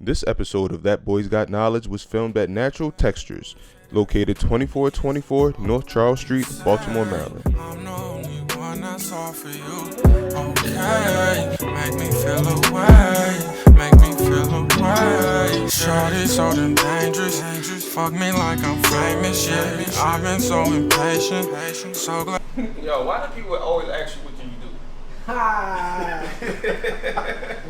This episode of That Boy's Got Knowledge was filmed at Natural Textures, located 2424 North Charles Street, Baltimore, Maryland. I'm the only one that's all for you. Okay, make me feel away, make me feel away. Shorty so damn dangerous, fuck me like I'm famous, yeah. I've been so impatient, so glad. Yo, why do people always ask you what do you do? Ha!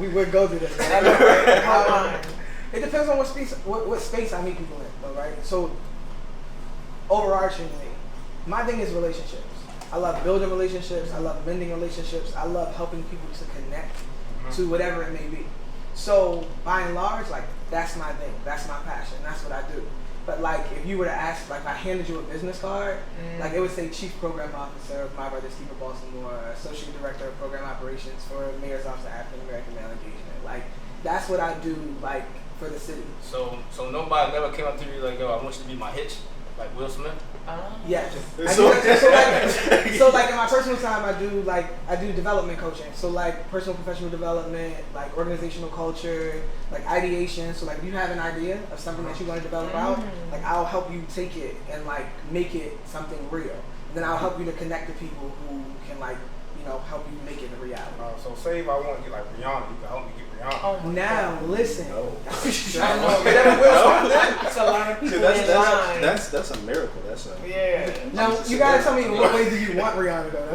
We would go through this. Right? It depends on what space I meet people in, though, right? So, overarchingly, my thing is relationships. I love building relationships. I love mending relationships. I love helping people to connect to whatever it may be. So, by and large, like, that's my thing. That's my passion. That's what I do. But like, if you were to ask, like, if I handed you a business card, like, it would say Chief Program Officer of My Brother Steve of Baltimore, Associate Director of Program Operations for Mayor's Office of African American Male Engagement. Like, that's what I do, like, for the city. So nobody never came up to you like, yo, I want you to be my hitch, like Will Smith? Yes. So like in my personal time, I do development coaching. So like personal professional development, like organizational culture, like ideation. So like if you have an idea of something that you want to develop out, like I'll help you take it and like make it something real. And then I'll help you to connect to people who can like, you know, help you make it a reality. So say if I want to get like Rihanna, you can help me get Rihanna. Oh, now listen. No. I know. That's a lot of people. That's a miracle. That's a Now you gotta tell me in what way do you want Rihanna though?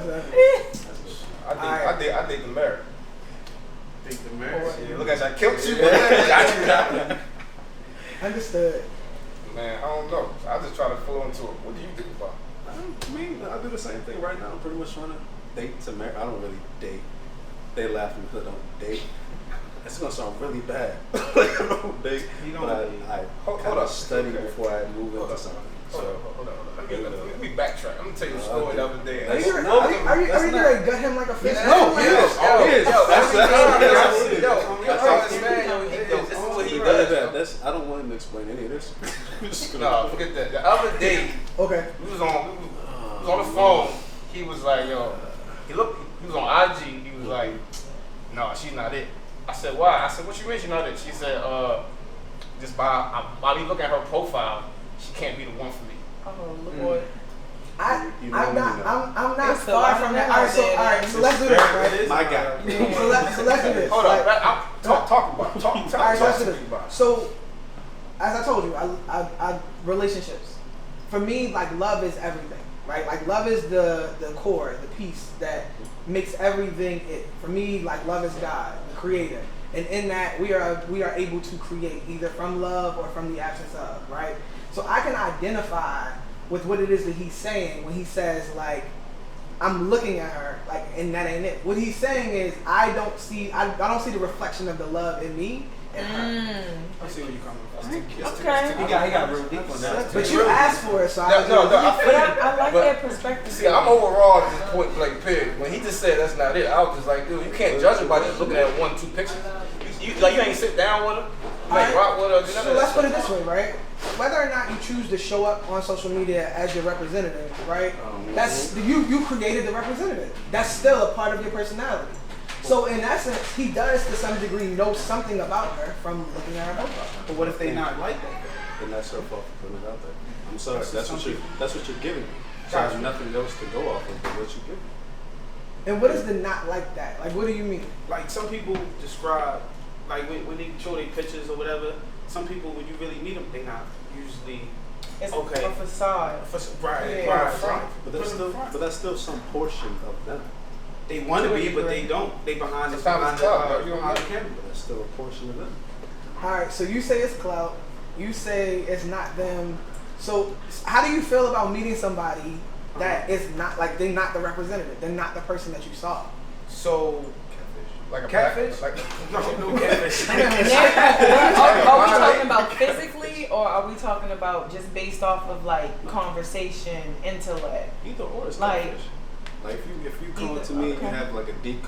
I think the mayor. Think the mayor. Yeah, look at that, killed you. Got you. Understood. Man, I don't know. I just try to flow into it. What do you think about? I do the same thing right now. I'm pretty much trying to date to marry. I don't really date. They laugh at me because I don't date. It's gonna sound really bad. Like I don't date, but I kind of study before I move into something. Hold on. Let me backtrack. I'm gonna tell you a story the other day. Are you gonna gut him like a fish? No, yes. This is what he does. I don't want him to explain any of this. No, forget that. The other day, okay, we was on the phone. He was like, yo, he was on IG. He was like, no, she's not it. I said, why? I said, what you mean she's not it? She said, just by me looking at her profile, she can't be the one for me. Oh Lord. I'm not far from that. All right, so let's do this, right? My guy. So let's do this. Hold on, talk about it. All right, so let's do this. So, as I told you, I relationships. For me, like, love is everything, right? Like, love is the core, the piece that makes everything it. For me, like, love is God, the creator. And in that, we are able to create either from love or from the absence of, right? So I can identify with what it is that he's saying when he says, like, I'm looking at her, like, and that ain't it. What he's saying is, I don't see the reflection of the love in me and her. I see where you're coming from. Okay. He got real deep on that. But you asked for it, so I like that perspective. See, I'm overall just point blank period. When he just said that's not it, I was just like, dude, you can't judge it by just looking at 1-2 pictures. You ain't sit down with her, you ain't rock with her. So let's put it this way, right? Whether or not you choose to show up on social media as your representative, right? That's you created the representative. That's still a part of your personality. So in essence, he does to some degree know something about her from looking at her profile. But what if they not like that? Then that's her fault for putting it out there. I'm sorry. That's what you're giving me. So I have nothing else to go off of but what you give me. And what is the not like that? Like, what do you mean? Like, some people describe, like, when they show their pictures or whatever, some people, when you really meet them, they not usually it's okay. A facade. Right. But that's still some portion of them. They want to be, but they don't. They behind the camera. But that's still a portion of them. All right, so you say it's clout. You say it's not them. So how do you feel about meeting somebody that is not, like, they're not the representative? They're not the person that you saw. So, like a catfish? No catfish. Are we talking about physically, or are we talking about just based off of, like, conversation, intellect? Either or is like catfish. Like if you come to me and you have like a deep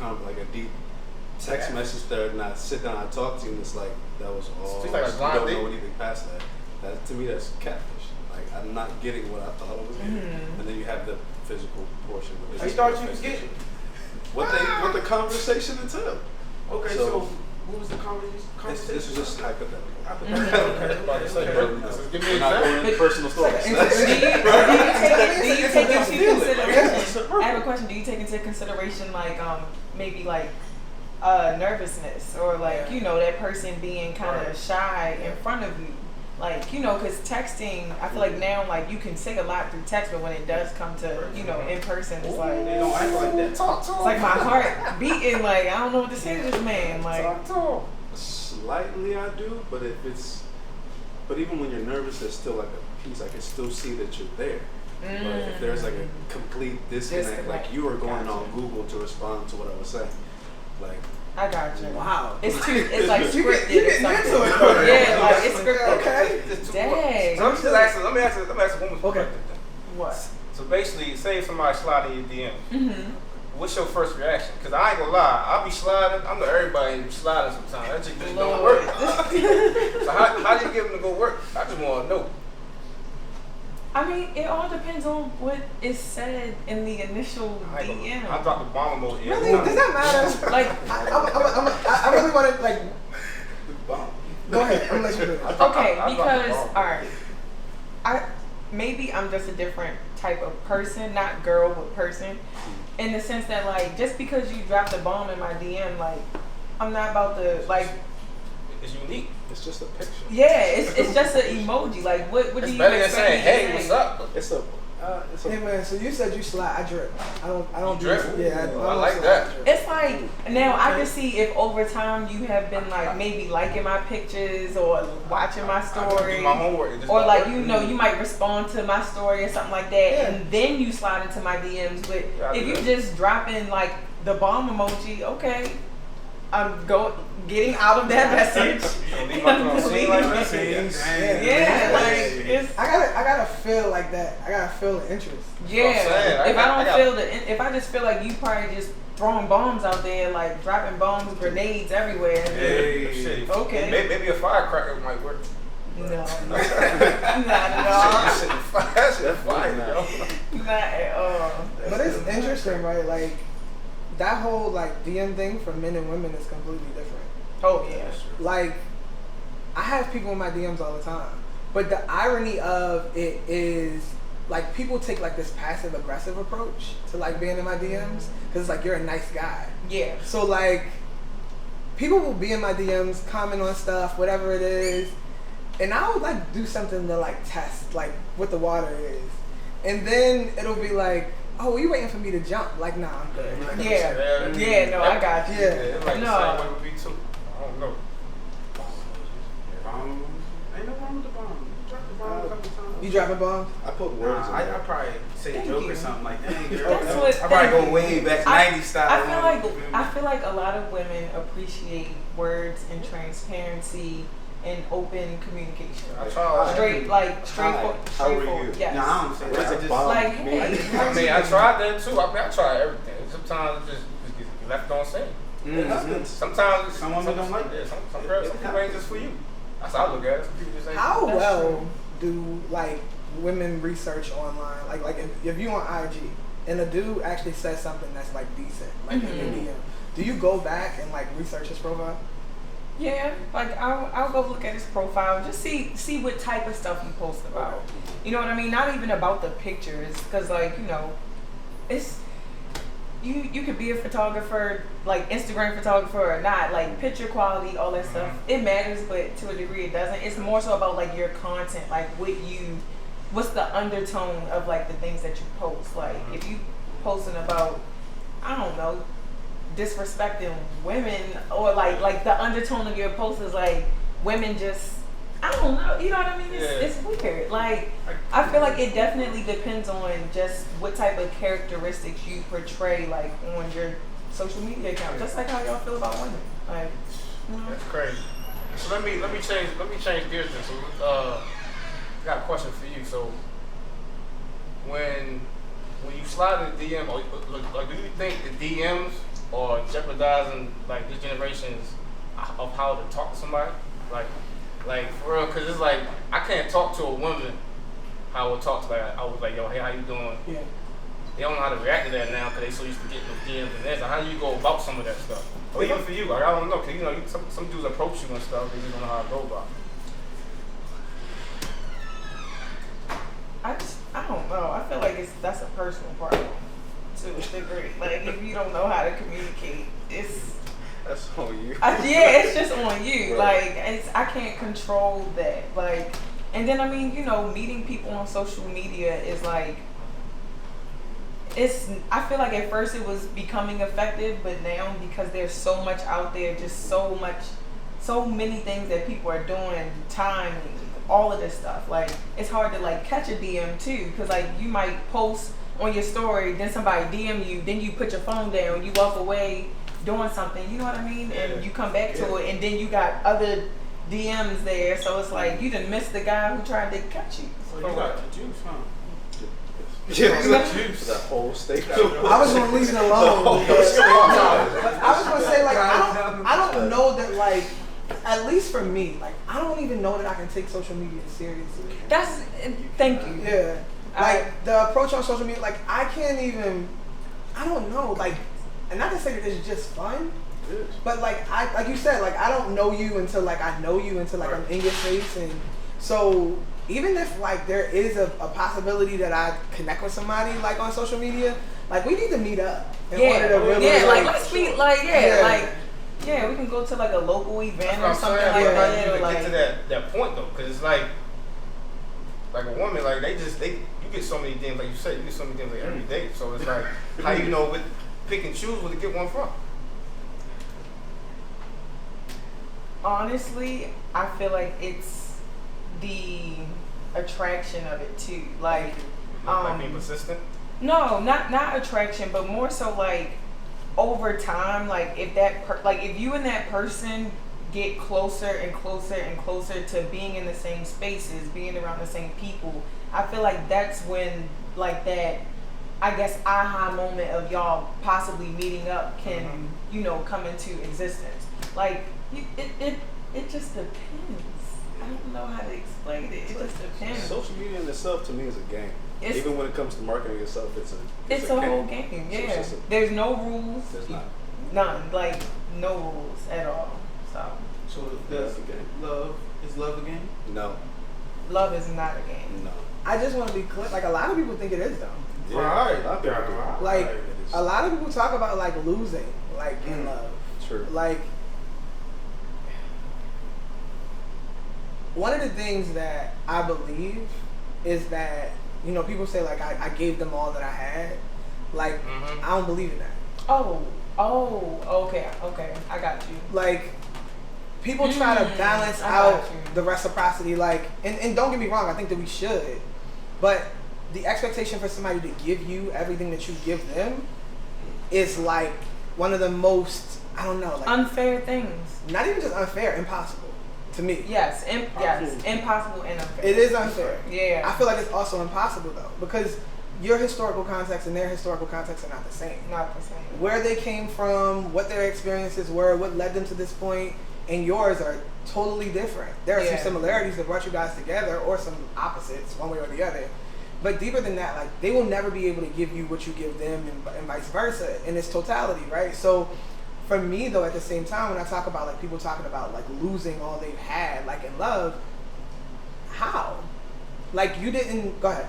text message thread, and I sit down and talk to you, and it's like that was all. Like you don't know anything past that. That to me, that's catfish. Like, I'm not getting what I thought I was getting, and then you have the physical portion. I thought you was getting what the conversation entailed. Okay, so What was the conversation? This is just hypothetical. Give me an We're not going into personal stories. Do you take into consideration? I have a question. Do you take into consideration like maybe like nervousness or like you know that person being kind of shy in front of you? Like, you know, because texting, I feel like now, like, you can say a lot through text, but when it does come to, you know, in person, it's like, They don't act like that. it's like my heart beating, like, I don't know what to say to this man. Like, Slightly I do, but but even when you're nervous, there's still like a piece. I can still see that you're there. But if there's like a complete disconnect, like you were going on Google to respond to what I was saying, like. I got you. Wow. It's like scripted. You getting into it. Yeah, like it's scripted. Okay. Dang. So let me ask a woman's Okay. perspective then. What? So basically, say if somebody slide in your DM, Mm-hmm. what's your first reaction? Because I ain't gonna lie, I'll be sliding. I know everybody be sliding sometimes. That shit just don't work. So how do you get them to go work? I just want to know. I mean, it all depends on what is said in the initial DM. I dropped the bomb emoji. Really? Does that matter? Like, I really want to, like, go ahead. I'm going to let you do it. okay, because maybe I'm just a different type of person, not girl, but person, in the sense that like just because you dropped a bomb in my DM, like I'm not about to like. It's unique. It's just a picture. Yeah, it's just an emoji. Like what do It's you better than expect saying, me to "Hey, say? what's up?" It's a. Hey man, so you said you slide. I drip. I don't You drip? do Yeah, I like slide, that. I drip. It's like now I can see if over time you have been like maybe liking my pictures or watching my I story, do my homework. It just or don't like work. you know you might respond to my story or something like that, Yeah. and then you slide into my DMs. But Yeah, I if do you that. just drop in like the bomb emoji, okay, I'm getting out of that message. Leave my phone scene like that. Yeah, like it's. I gotta feel like that. I gotta feel the interest. Yeah, saying. if I don't feel if I just feel like you probably just throwing bombs out there, like dropping bombs, grenades everywhere. Hey, shit. Okay. Maybe a firecracker might work. No, not at all. That shit fire, yo. Not at all. But it's interesting, right? Like that whole like DM thing for men and women is completely different. Oh yeah. Like I have people in my DMs all the time, but the irony of it is like people take like this passive aggressive approach to like being in my DMs because it's like you're a nice guy. Yeah. So like people will be in my DMs, comment on stuff, whatever it is, and I would like do something to like test like what the water is, and then it'll be like, oh, you waiting for me to jump? Like, nah, I'm good. Like, Yeah, no, I got you. Yeah. It's like No. the same way with me too. I don't know. Ain't no wrong with the bomb. You dropped the bomb a couple times. You dropping bombs? I put words in I there. probably say a Thank joke you. or something like that. Hey, girl. That's what. I probably go thank way you. back I- 90s style. I feel like a lot of women appreciate words and transparency and open communication. I try. Straightforward. How are you? Yes. No, I don't say What that. is I a just bomb? Like, hey, I mean, I tried that too. I tried everything. Sometimes it just gets left on scene. Sometimes it's, Some women don't like it. Some girls, some people ain't just for you. That's how I look at it. Some people just ain't. How That's well true. do like women research online? Like if you on IG and a dude actually says something that's like decent, like in your DM, do you go back and like research his profile? Yeah, like I'll go look at his profile, just see what type of stuff he posts about. You know what I mean? Not even about the pictures, because like you know, it's you could be a photographer, like Instagram photographer or not, like picture quality, all that stuff. It matters, but to a degree it doesn't. It's more so about like your content, like what's the undertone of like the things that you post. Like if you posting about, I don't know, disrespecting women, or like the undertone of your post is like women just, I don't know, you know what I mean? It's weird. Like I feel like it definitely depends on just what type of characteristics you portray like on your social media account. Just like how y'all feel about women. Like That's crazy. So let me change gears then. So got a question for you. So when you slide in the DM, like do you think the DMs are jeopardizing like this generation's of how to talk to somebody? Like for real, cause it's like I can't talk to a woman how I would talk to I was like, yo, hey, how you doing? Yeah. They don't know how to react to that now because they so used to getting those DMs and this. How do you go about some of that stuff? Or even for you, like I don't know, cause you know some dudes approach you and stuff, they just don't know how to go about it. I don't know. I feel like that's a personal problem to a degree. Like if you don't know how to communicate, that's on you. Yeah, it's just on you. Right. Like I can't control that. Like, and then I mean, you know, meeting people on social media is like, I feel like at first it was becoming effective, but now because there's so much out there, just so many things that people are doing, timing, all of this stuff. Like it's hard to like catch a DM too, because like you might post on your story, then somebody DM you, then you put your phone down, you walk away doing something, you know what I mean? And you come back to it, and then you got other DMs there, so it's like you done missed the guy who tried to catch you. So you got the juice, huh? Yeah, that whole steak. I was gonna leave it alone. But I was gonna say like I don't know that like, at least for me, like I don't even know that I can take social media seriously. Thank you. Yeah. Like the approach on social media, like I can't even, I don't know, like, and not to say that it's just fun, but like like you said, like I don't know you until like I know you, until like I'm in your face, and so even if like there is a possibility that I connect with somebody like on social media, like we need to meet up. In order to really, like let's meet, like we can go to like a local event or something like that. You get to that point though, because it's like a woman, like you get so many DMs, like you said, you get so many DMs like every day. So it's like, how you know with pick and choose where to get one from? Honestly, I feel like it's the attraction of it too. Like being persistent? No, not attraction, but more so like over time, like if if you and that person get closer and closer and closer to being in the same spaces, being around the same people, I feel like that's when like that, I guess, aha moment of y'all possibly meeting up can, you know, come into existence. Like it just depends. I don't know how to explain it. It just depends. Social media in itself to me is a game. Even when it comes to marketing itself, it's a whole game. Yeah. There's no rules. There's not. None. Like no rules at all. So Is love a game? No. Love is not a game. No. I just want to be clear. Like a lot of people think it is though. Yeah, right. A lot of people do. Like a lot of people talk about like losing, like in love. True. Like one of the things that I believe is that, you know, people say like I gave them all that I had. Like I don't believe in that. Okay, I got you. Like people try to balance out the reciprocity, like, and don't get me wrong, I think that we should, but the expectation for somebody to give you everything that you give them is like one of the most, I don't know, like unfair things. Not even just unfair, impossible to me. Yes, impossible and unfair. It is unfair. Yeah. I feel like it's also impossible though, because your historical context and their historical context are not the same. Not the same. Where they came from, what their experiences were, what led them to this point, and yours are totally different. There are some similarities that brought you guys together, or some opposites, one way or the other. But deeper than that, like, they will never be able to give you what you give them, and vice versa, in its totality, right? So for me though, at the same time, when I talk about like people talking about like losing all they've had, like in love, how? Like you didn't, go ahead.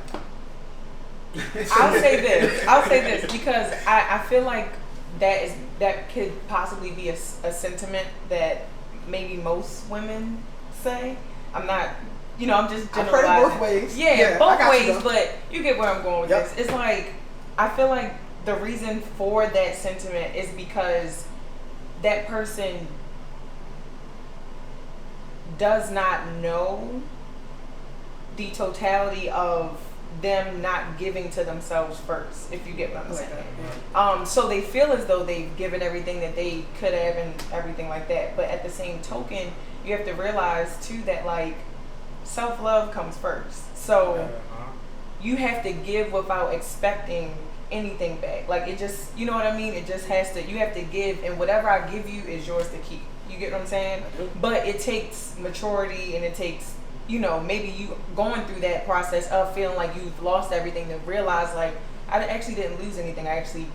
I'll say this because I feel like that could possibly be a sentiment that maybe most women say. I'm not, you know, I'm just generalizing. I've heard it both ways. Yeah, both ways, but you get where I'm going with this. It's like, I feel like the reason for that sentiment is because that person does not know the totality of them not giving to themselves first, if you get what I'm saying. So they feel as though they've given everything that they could have and everything like that. But at the same token, you have to realize too that like self-love comes first. So you have to give without expecting anything back. Like it just, you know what I mean? It just has to, you have to give, and whatever I give you is yours to keep. You get what I'm saying? But it takes maturity, and it takes, you know, maybe you going through that process of feeling like you've lost everything to realize like I actually didn't lose anything. I actually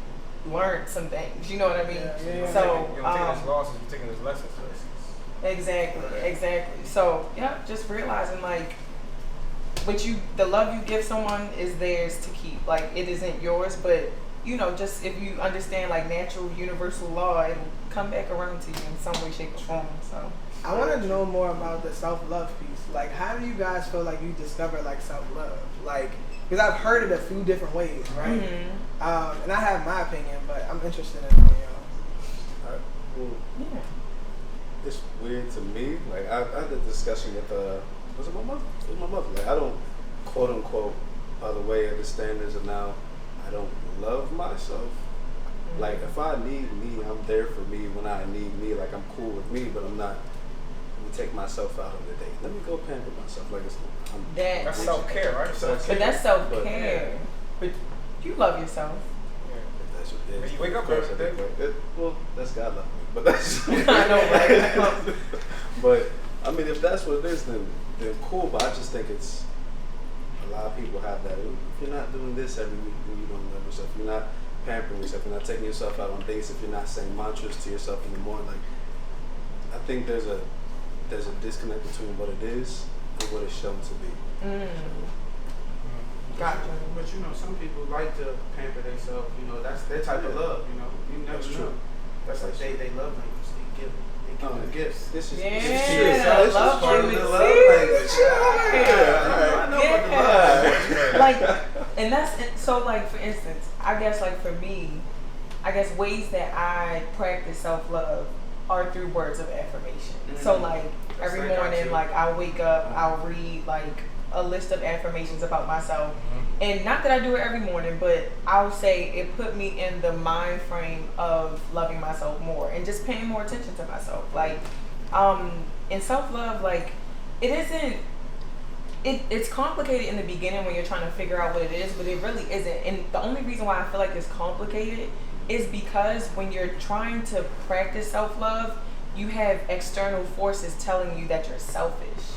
learned some things. You know what I mean? Yeah. So You're taking his losses, you're taking his lessons. Exactly. So yeah, just realizing like the love you give someone is theirs to keep. Like it isn't yours, but you know, just if you understand like natural universal law, it'll come back around to you in some way, shape, or form. So I want to know more about the self-love piece. Like, how do you guys feel like you discover like self-love? Like, because I've heard it a few different ways, right? Mm-hmm. And I have my opinion, but I'm interested in y'all. Well, yeah. it's weird to me. Like I had a discussion with was it my mother? It was my mother. Like I don't quote unquote by the way of the standards of now. I don't love myself. Mm-hmm. Like if I need me, I'm there for me when I need me. Like I'm cool with me, but I'm not. Let me take myself out on the date. Let me go pamper myself. Like that's self-care, right? But that's self-care. But you love yourself. When you wake up every day. Well, that's God love me. But that's I know, right? But I mean, if that's what it is, then cool. But I just think it's a lot of people have that. If you're not doing this every week, then you don't love yourself. If you're not pampering yourself. If you're not taking yourself out on dates. If you're not saying mantras to yourself in the morning, like I think there's a disconnect between what it is and what it's shown to be. Gotcha. But you know, some people like to pamper themselves. You know, that's their type of love. You know, you never That's know. true. That's like they love language. They give the gifts. This is love part of language. the love language. I know about the love. Like, and that's so. Like for instance, I guess like for me, I guess ways that I practice self-love are through words of affirmation. So like every morning, like I'll wake up, I'll read like a list of affirmations about myself. And not that I do it every morning, but I'll say it put me in the mind frame of loving myself more and just paying more attention to myself. Like, in self-love, like it's complicated in the beginning when you're trying to figure out what it is, but it really isn't. And the only reason why I feel like it's complicated is because when you're trying to practice self-love, you have external forces telling you that you're selfish.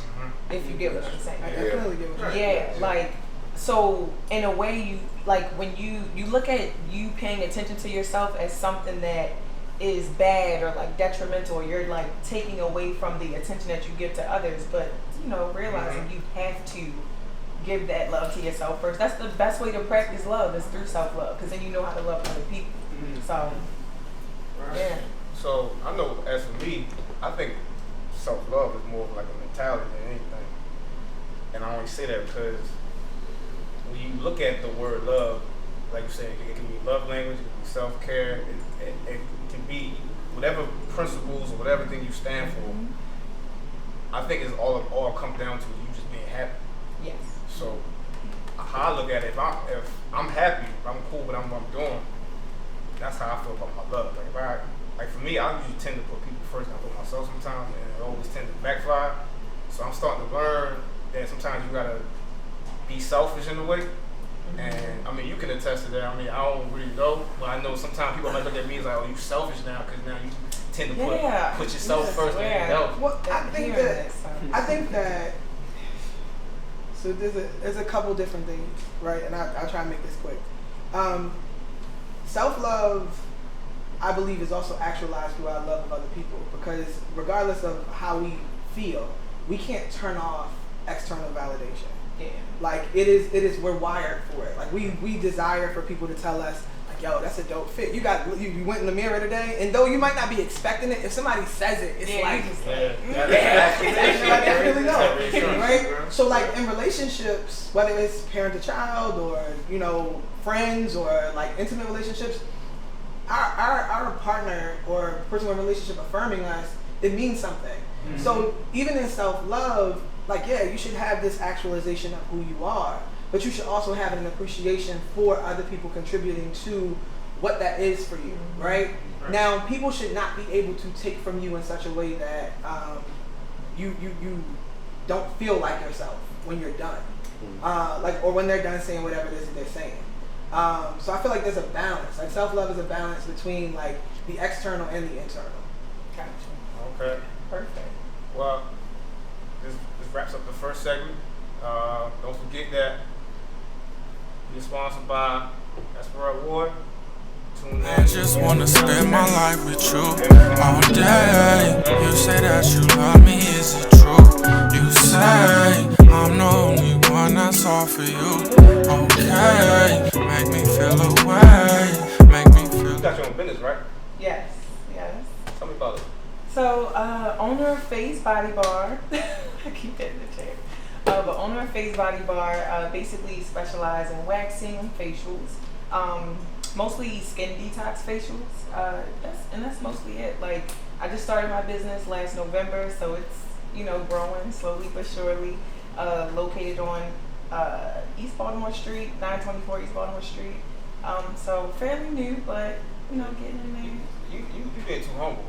If you get what I'm saying. I definitely get what you're saying. Yeah, like, so in a way you, like when you look at you paying attention to yourself as something that is bad or like detrimental, or you're like taking away from the attention that you give to others, but you know, realizing you have to give that love to yourself first. That's the best way to practice love is through self-love, because then you know how to love other people. So, yeah. So I know as for me, I think self-love is more of like a mentality than anything. And I only say that because when you look at the word love, like you said, it can be love language, it can be self-care, it can be whatever principles or whatever thing you stand for. I think it's all comes down to you just being happy. Yes. So how I look at it, if I'm happy, if I'm cool with what I'm doing, that's how I feel about my love. Like for me, I usually tend to put people first, and I put myself sometimes, and it always tends to backfire. So I'm starting to learn that sometimes you gotta be selfish in a way. And I mean, you can attest to that. I mean, I don't really know, but I know sometimes people might look at me as like, "Oh, you selfish now," because now you tend to put yourself first and everything else. Well, I think that. So there's a couple different things, right? And I'll try and make this quick. Self-love, I believe, is also actualized through our love of other people, because regardless of how we feel, we can't turn off external validation. Yeah. Like it is we're wired for it. Like we desire for people to tell us, like, yo, that's a dope fit. You went in the mirror today, and though you might not be expecting it, if somebody says it, it's definitely know, right? So like in relationships, whether it's parent to child or, you know, friends or like intimate relationships, our partner or person in a relationship affirming us, it means something. So even in self-love, like, yeah, you should have this actualization of who you are, but you should also have an appreciation for other people contributing to what that is for you, right? Now, people should not be able to take from you in such a way that you don't feel like yourself when you're done, or when they're done saying whatever it is that they're saying. So I feel like there's a balance. Like self-love is a balance between like the external and the internal. Gotcha. Okay. Perfect. Well, this wraps up the first segment. Don't forget that we're sponsored by Aspera Award, Tune in. I just wanna spend my life with you all day. You say that you love me, is it true? You say I'm the only one that's all for you. Okay, make me feel away. Make me feel. You got your own business, right? Yes. Tell me about it. So, owner of Phase Body Bar. I keep hitting the chair. But owner of Phase Body Bar basically specialize in waxing, facials, mostly skin detox facials. That's mostly it. Like, I just started my business last November, so it's growing slowly but surely. Located on East Baltimore Street, 924 East Baltimore Street. So fairly new, but getting in there. You get too humble.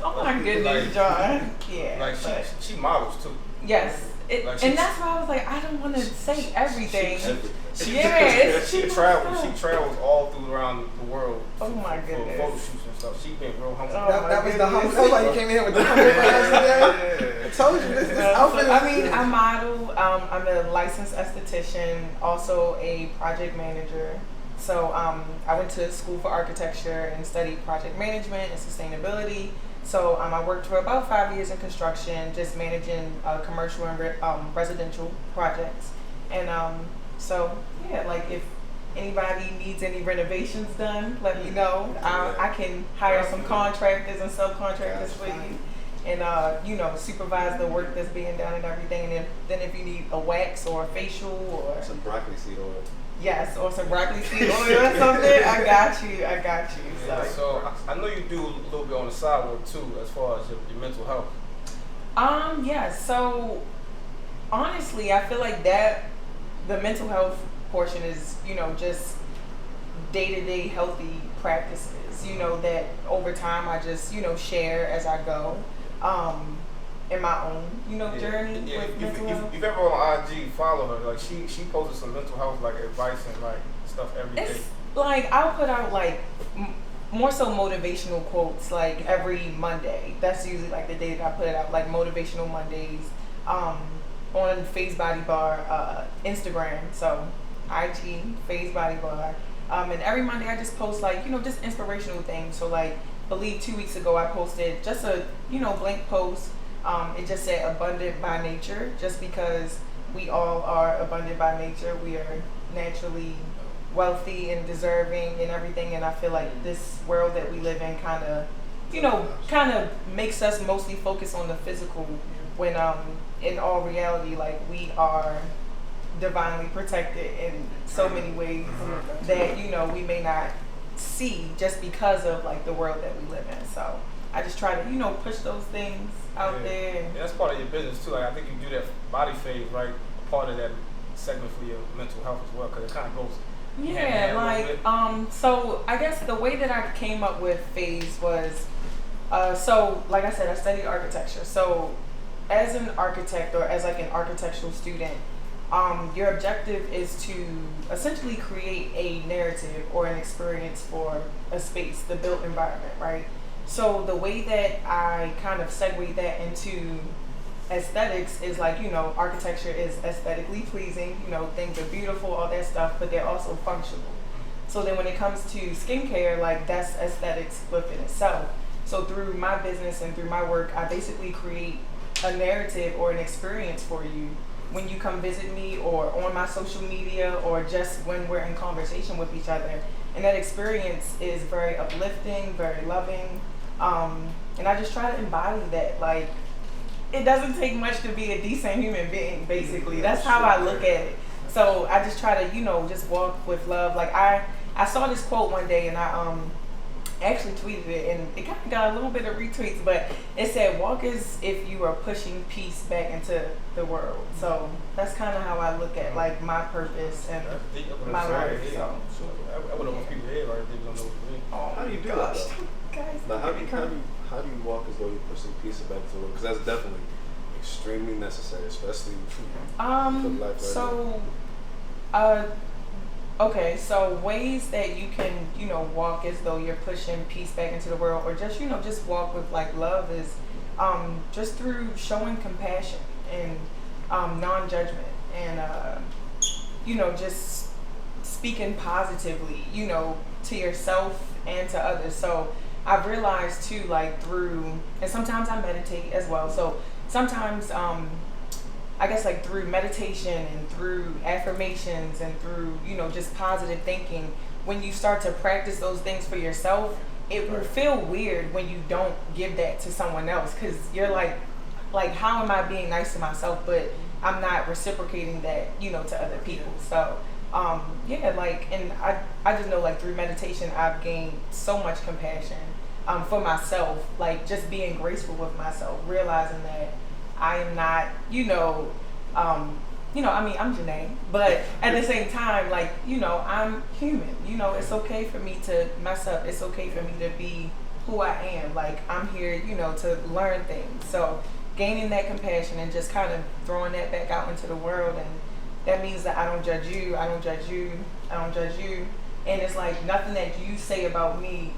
Oh my goodness, John. Yeah. Like she models too. Yes. And that's why I was like, I don't want to say everything. She travels all through around the world. Oh my for goodness. photo shoots and stuff. She been real humble. That was the humble. That's why you came in here with the humble today. I told you this outfit. I model. I'm a licensed esthetician, also a project manager. So I went to school for architecture and studied project management and sustainability. So I worked for about 5 years in construction, just managing commercial and residential projects. And so yeah, like if anybody needs any renovations done, let me know. I can hire some contractors and subcontractors for you, and supervise the work that's being done and everything. And then if you need a wax or a facial or some broccoli seed oil. Yes, or some broccoli seed oil or something. I got you. So I know you do a little bit on the side work too, as far as your mental health. Yes. So honestly, I feel like that the mental health portion is, just day-to-day healthy practices, that over time I just, share as I go. In my own, journey with mental health. If you've ever on IG, follow her. Like she posted some mental health advice and stuff every day. It's like I'll put out more so motivational quotes every Monday. That's usually the day that I put it out, motivational Mondays. On Phase Body Bar Instagram, so IG Phase Body Bar, and every Monday I just post just inspirational things. So believe 2 weeks ago I posted just a blank post. It just said abundant by nature, just because we all are abundant by nature. We are naturally wealthy and deserving and everything. And I feel like this world that we live in kind of makes us mostly focus on the physical, when in all reality, we are divinely protected in so many ways that we may not see, just because of the world that we live in. So I just try to push those things out there. And that's part of your business too. I think you do that body phase, right? Part of that segment for your mental health as well, because it kind of goes. So I guess the way that I came up with phase was, so like I said, I studied architecture. So as an architect, or as an architectural student, your objective is to essentially create a narrative or an experience for a space, the built environment, right? So the way that I kind of segue that into aesthetics is architecture is aesthetically pleasing, things are beautiful, all that stuff, but they're also functional. So then when it comes to skincare, that's aesthetics within itself. So through my business and through my work, I basically create a narrative or an experience for you when you come visit me, or on my social media, or just when we're in conversation with each other. And that experience is very uplifting, very loving. And I just try to embody that. It doesn't take much to be a decent human being, basically. That's how I look at it. So I just try to, just walk with love. I saw this quote one day, and I actually tweeted it, and it kind of got a little bit of retweets, but it said, walk as if you are pushing peace back into the world. So that's kind of how I look at my purpose and my life. I went over people's head right there, don't know what you mean. How do you do that though? Guys, how do you walk as though you're pushing peace back into the world? Because that's definitely extremely necessary, especially for life right now. Okay, so ways that you can, walk as though you're pushing peace back into the world, or just, just walk with love, is just through showing compassion and non-judgment, and just speaking positively, to yourself and to others. So I've realized too, like and sometimes I meditate as well. So sometimes, I guess like through meditation and through affirmations and through, just positive thinking, when you start to practice those things for yourself, it will feel weird when you don't give that to someone else, because you're like how am I being nice to myself, but I'm not reciprocating that, to other people. So and I just know, like, through meditation I've gained so much compassion for myself, like just being graceful with myself, realizing that I am not, I'm Janae, but at the same time, like, I'm human. It's okay for me to mess up. It's okay for me to be who I am. Like, I'm here, to learn things. So gaining that compassion and just kind of throwing that back out into the world, and that means that I don't judge you, I don't judge you, I don't judge you. And it's like nothing that you say about me,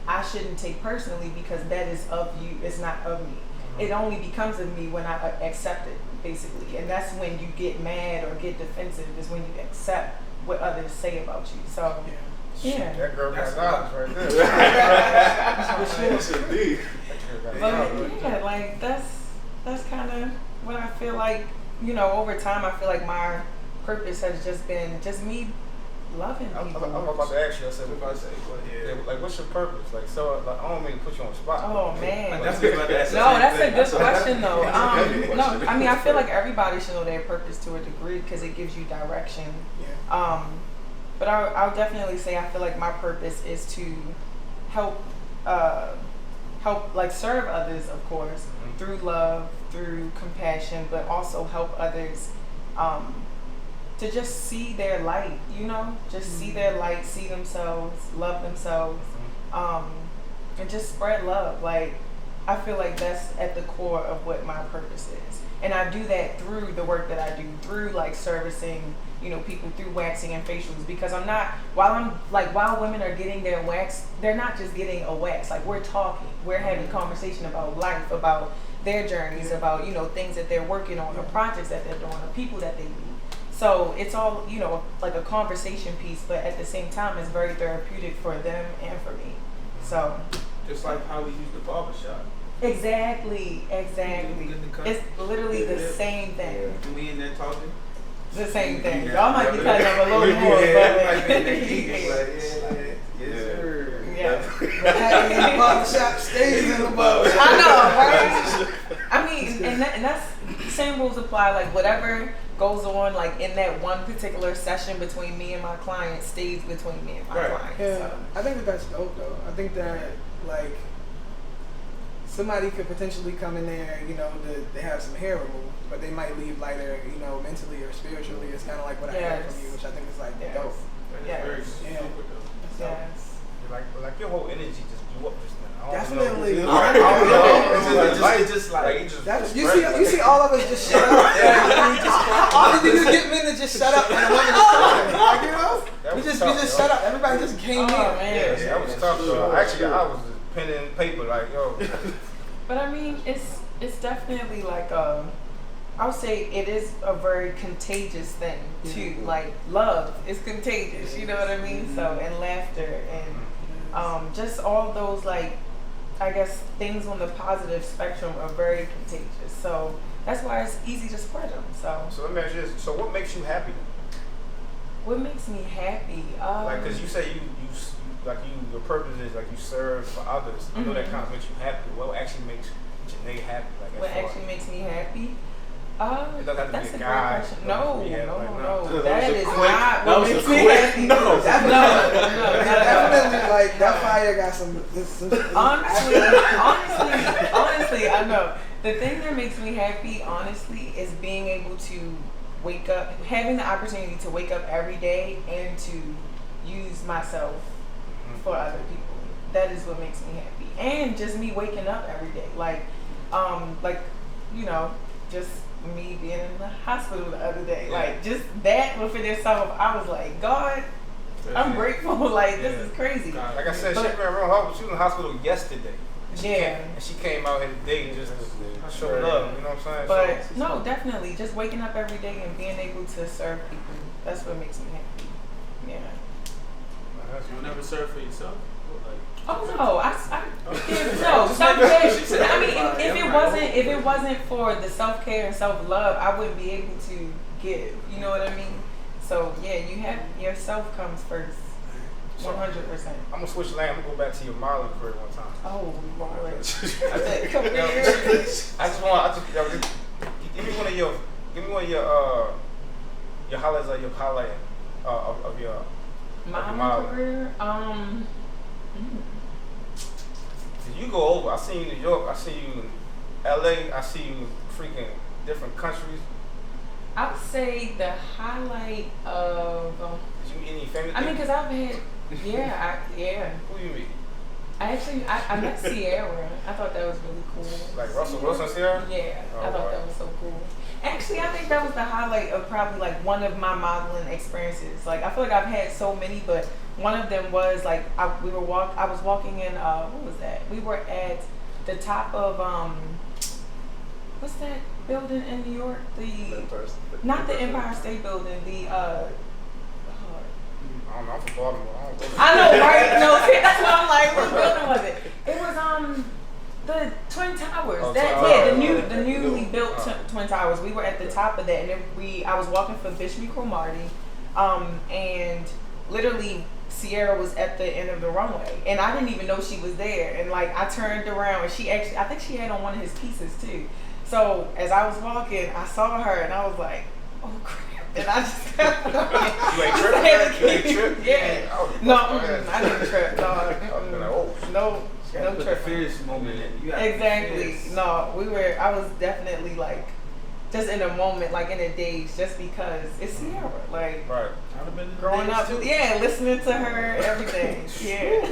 I shouldn't take personally, because that is of you, it's not of me. It only becomes of me when I accept it, basically. And that's when you get mad or get defensive, is when you accept what others say about you. So, yeah. That girl got knowledge right there. Yes, indeed. But like that's kind of what I feel like. Over time, I feel like my purpose has just been me loving people. I'm about to ask you. I said, like, what's your purpose? Like, so like, I don't mean to put you on the spot. Oh man, that's a good question though. No, I mean, I feel like everybody should know their purpose to a degree, because it gives you direction. Yeah. But I'll definitely say I feel like my purpose is to help like serve others, of course, through love, through compassion, but also help others to just see their light, just see their light, see themselves, love themselves, and just spread love. Like, I feel like that's at the core of what my purpose is. And I do that through the work that I do, through like servicing, people through waxing and facials, because while women are getting their wax, they're not just getting a wax. Like, we're talking, we're having conversation about life, about their journeys, about, things that they're working on, or projects that they're doing, or people that they meet. So it's all, like a conversation piece, but at the same time, it's very therapeutic for them and for me. So just like how we use the barbershop. Exactly. It's literally the same thing. We in there talking. The same thing. Y'all might be cutting up a little more, Having in the barbershop stays in the barbershop. I know, right? I mean, and that's same rules apply. Like, whatever goes on, like, in that one particular session between me and my client stays between me and my client. Yeah, So. I think that's dope though. I think that, like, somebody could potentially come in there, they have some hair removed, but they might leave lighter, mentally or spiritually. It's kind of like what I heard from you, which I think is like dope. Yes. Like your whole energy just blew up just now. Definitely. It's just like you see all of us just shut up. All you do is get men to just shut up, and the women just talking. Like, we just shut up. Everybody just came in. Man. That was tough. Actually, I was just pen and paper, like, yo. But I mean, it's definitely like I would say it is a very contagious thing too. Like, love is contagious, you know what I mean? So, and laughter and just all those, like, I guess things on the positive spectrum are very contagious. So that's why it's easy to spread them. So let me ask you this. So what makes you happy? What makes me happy? Like, cause you say your purpose is like you serve for others. I know that kind of makes you happy. What actually makes Janae happy? Like, what actually makes me happy? It doesn't have to that's be a a guy. Great question. No. That is was not what makes me happy. No. Definitely, like, that fire got some. Honestly, I know. The thing that makes me happy, honestly, is being able to wake up, having the opportunity to wake up every day and to use myself for other people. That is what makes me happy. And just me waking up every day. Just me being in the hospital the other day. Like, just that within itself, I was like, God, I'm grateful. Like, this is crazy. Like I said, she was in the hospital yesterday. And she came out here today and just show love, you know what I'm saying? But no, definitely, just waking up every day and being able to serve people, that's what makes me happy. Yeah. You'll never serve for yourself. Oh no, no self-care. I mean, if it wasn't for the self-care and self-love, I wouldn't be able to give. You know what I mean? So yeah, you have yourself comes first. 100%. I'm gonna switch lane. I'm gonna go back to your modeling career one time. Oh Lord. I just give me one of your highlights of your of your modeling career. You go over. I see you in New York. I see you in LA. I see you in freaking different countries. I would say the highlight of. Did you meet any famous? I mean, because I've had. Yeah. Who you meet? I met Sierra. I thought that was really cool. Like Russell Wilson, Sierra? Yeah, I thought that was so cool. Actually, I think that was the highlight of probably like one of my modeling experiences. Like I feel like I've had so many, but one of them was like I was walking in what was that? We were at the top of what's that building in New York? Not the Empire State Building. I don't know. I'm from Baltimore. I know, right? No, that's what I'm like. What building was it? It was the Twin Towers. The newly built Twin Towers. We were at the top of that, and then I was walking for Bishop Cromartie, and literally Sierra was at the end of the runway, and I didn't even know she was there. And like I turned around, and I think she had on one of his pieces too. So as I was walking, I saw her, and I was like, oh crap. And I just kept You ain't tripped? Yeah. No, I didn't trip. No trip. Fierce moment. Exactly. No, I was definitely like, just in a moment, like in a daze, just because it's Sierra. Like, right. Growing up, listening to her, everything. Yeah.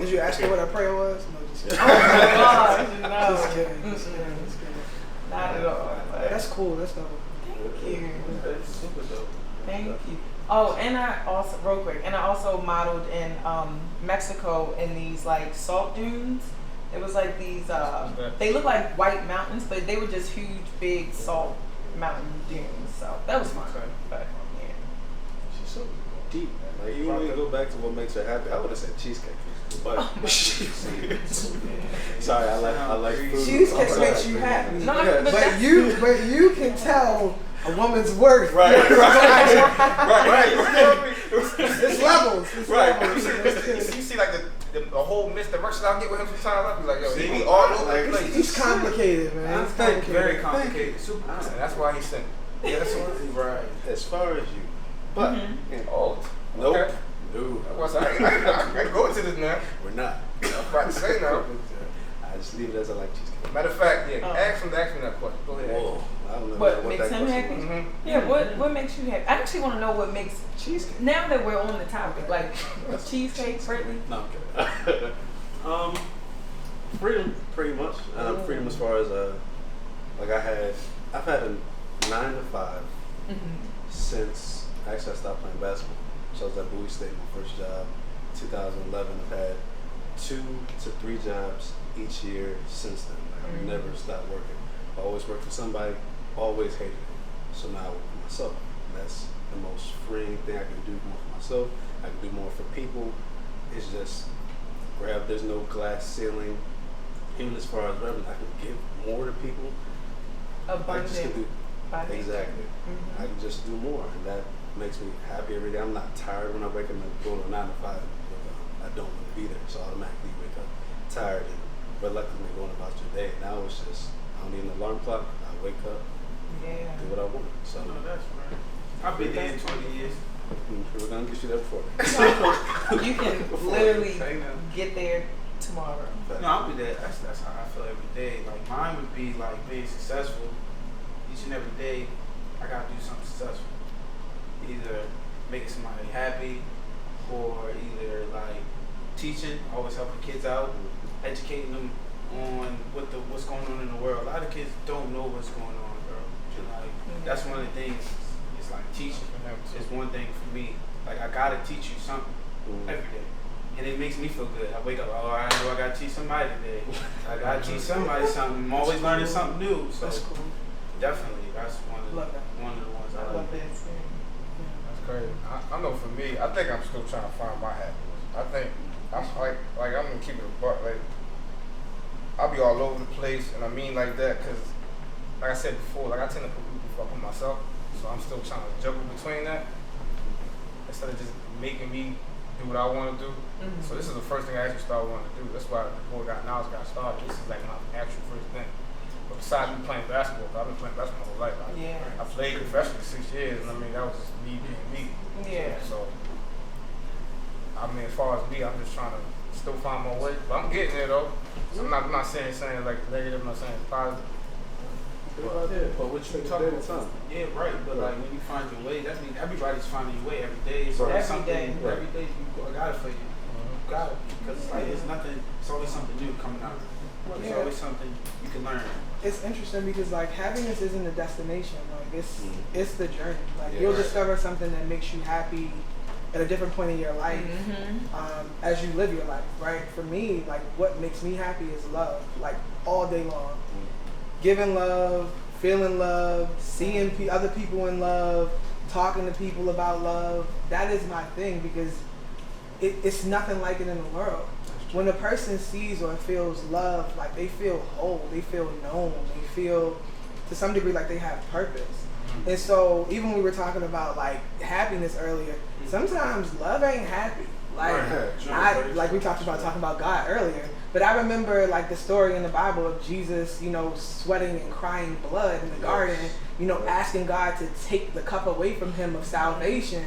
Did you ask her what her prayer was? No, just kidding. Oh my gosh, no. Just kidding. Not at all. That's cool. That's dope. Thank you. Thank you. Oh, and I also modeled in Mexico in these like salt dunes. It was like these they look like white mountains, but they were just huge, big salt mountain dunes. So that was fun. But yeah. She's so deep. Like you want to go back to what makes her happy. I would have said cheesecake. But sorry, I like food. Cheesecake makes you happy. No, but you can tell a woman's worth. Right. It's levels. You see like the whole Mr. Merchant I get with him sometimes. I be like, yo, he be all over the place. He's complicated, man. He's very complicated. And that's why he's simple. Yeah, that's right. As far as you, but nope. Okay. No. I go into this now. We're not. I'm about to say now. I just leave it as I like cheesecake. Matter of fact, ask me that question. Go ahead. Whoa. I don't know what makes him happy? Mm-hmm. Yeah, what makes you happy? I actually want to know what makes cheesecake. Now that we're on the topic, like cheesecake, Edly? No, I'm kidding. Freedom, pretty much. Freedom as far as like I've had a 9 to 5 since actually I stopped playing basketball. So I was at Bowie State, my first job, 2011. I've had 2 to 3 jobs each year since then. Like, I've never stopped working. I always worked for somebody, always hated it. So now I work for myself. And that's the most freeing thing I can do more for myself. I can do more for people. It's just there's no glass ceiling. Even as far as revenue, I can give more to people. Abundant. Exactly. I can just do more, and that makes me happy every day. I'm not tired when I wake up and go to 9 to 5. I don't want to be there, so I automatically wake up tired and reluctantly going about your day. Now it's just I don't need an alarm clock. I wake up, do what I want. So that's right. I've been there in 20 years. We're gonna get you there before. You can literally get there tomorrow. No, I'll be there. That's how I feel every day. Like mine would be like being successful. Each and every day, I gotta do something successful. Either making somebody happy, or either like teaching, always helping kids out, educating them on what's going on in the world. A lot of kids don't know what's going on, bro. Like that's one of the things. It's like teaching. It's one thing for me. Like I gotta teach you something every day, and it makes me feel good. I wake up, I know I gotta teach somebody today. I gotta teach somebody something. I'm always learning something new. So that's cool. Definitely, that's one of the ones I love. That's crazy. I know for me, I think I'm still trying to find my happiness. I think I'm like I'm gonna keep it a buck. Like I'll be all over the place, and I mean like that because, like I said before, like I tend to put people fuck with myself, so I'm still trying to juggle between that instead of just making me do what I want to do. Mm-hmm. So this is the first thing I actually started wanting to do. That's why the boy got knowledge got started. This is like my actual first thing. But besides me playing basketball, I've been playing basketball my whole life. I played professionally 6 years, and I mean that was just me being me. Yeah. So I mean, as far as me, I'm just trying to still find my way. But I'm getting there though. So I'm not saying like negative. I'm not saying positive. But what you talking about? Yeah, right. But like when you find your way, that means everybody's finding your way every day. So every something day. every day you got it for you. You got it because it's like it's nothing. It's always something new coming out. There's always something you can learn. It's interesting because like happiness isn't a destination. Like it's the journey. Like you'll discover something that makes you happy at a different point in your life as you live your life. Right. For me, like what makes me happy is love. Like all day long. Giving love, feeling love, seeing other people in love, talking to people about love. That is my thing because it's nothing like it in the world. When a person sees or feels love, like they feel whole, they feel known, they feel to some degree like they have purpose. And so even when we were talking about like happiness earlier, sometimes love ain't happy. Like like we talked about God earlier. But I remember like the story in the Bible of Jesus, you know, sweating and crying blood in the garden, you know, asking God to take the cup away from him of salvation.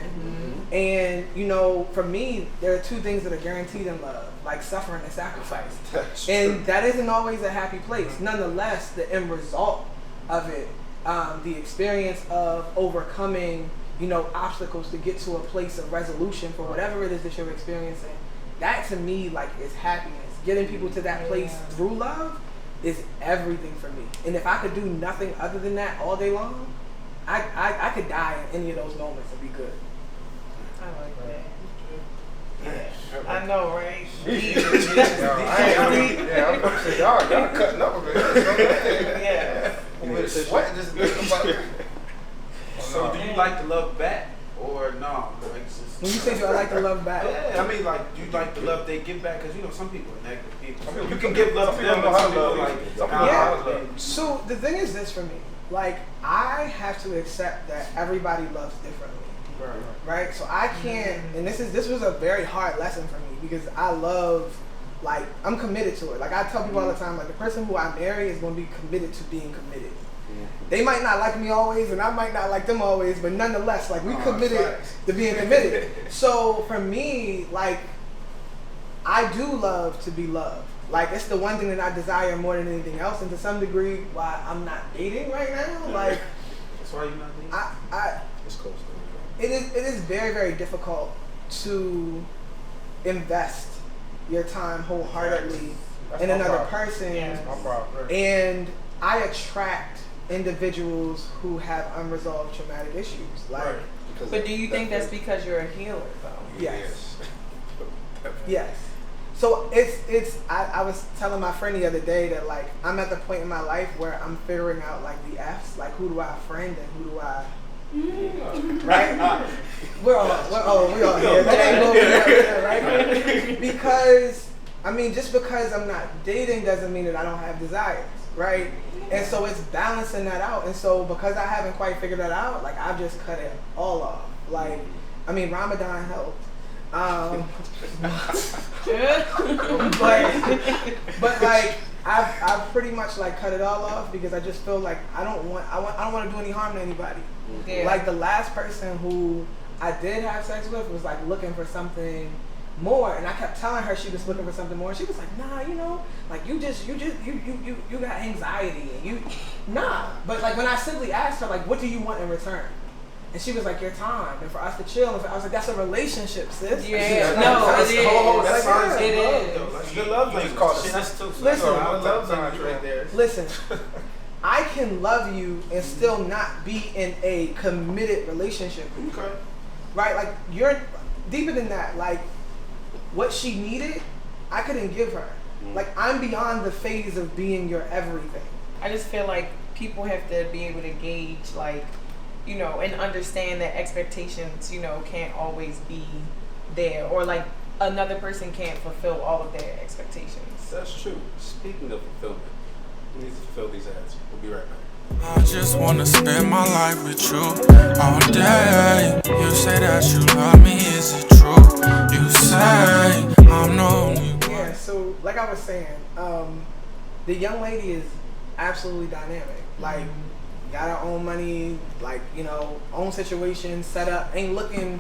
And, you know, for me, there are two things that are guaranteed in love, like suffering and sacrifice. And that isn't always a happy place. Nonetheless, the end result of it, the experience of overcoming, you know, obstacles to get to a place of resolution for whatever it is that you're experiencing, that to me, like, is happiness. Getting people to that place through love is everything for me. And if I could do nothing other than that all day long, I could die in any of those moments and be good. I like that. Yeah, I know, right? I'm gonna say y'all cutting up a bit. Yeah. Sweat just thinking about it. So do you like to love back or no? When you say do I like to love back? Yeah, I mean like do you like the love they give back? Because you know some people are negative people. You can give love to them, but some people like So the thing is this for me, like I have to accept that everybody loves differently. Right? So I can't, and this was a very hard lesson for me because I love, like, I'm committed to it. Like I tell people all the time, like the person who I marry is going to be committed to being committed. They might not like me always and I might not like them always, but nonetheless, like we committed to being committed. So for me, like I do love to be loved. Like it's the one thing that I desire more than anything else, and to some degree why I'm not dating right now. Like that's why you're not dating? I It's close to it is very, very difficult to invest your time wholeheartedly in another person. And I attract individuals who have unresolved traumatic issues. Like, but do you think that's because you're a healer though? Yes. Yes. So it's I was telling my friend the other day that like I'm at the point in my life where I'm figuring out like the F's, like who do I friend and who do I right? We're all here. That ain't what we're here, right? Because I mean, just because I'm not dating doesn't mean that I don't have desires, right? And so it's balancing that out. And so because I haven't quite figured that out, like I've just cut it all off. Like, I mean, Ramadan helped. But like I've pretty much like cut it all off because I just feel like I don't want to do any harm to anybody. Yeah. Like the last person who I did have sex with was like looking for something more, and I kept telling her she was looking for something more, and she was like, nah, you know, like you got anxiety and you nah. But like when I simply asked her like, what do you want in return? And she was like, your time, and for us to chill. And I was like, that's a relationship, sis. Yeah, no, it is. It is. Good love language. Listen, I can love you and still not be in a committed relationship. Okay. Right? Like, you're deeper than that. Like, what she needed, I couldn't give her. Like, I'm beyond the phase of being your everything. I just feel like people have to be able to gauge, like, you know, and understand that expectations, you know, can't always be there, or like another person can't fulfill all of their expectations. That's true. Speaking of fulfillment, we need to fulfill these ads. We'll be right back. I just wanna spend my life with you all day. You say that you love me, is it true? You say I'm the only one. Yeah, so like I was saying, the young lady is absolutely dynamic. Like, got her own money, like, you know, own situation, set up, ain't looking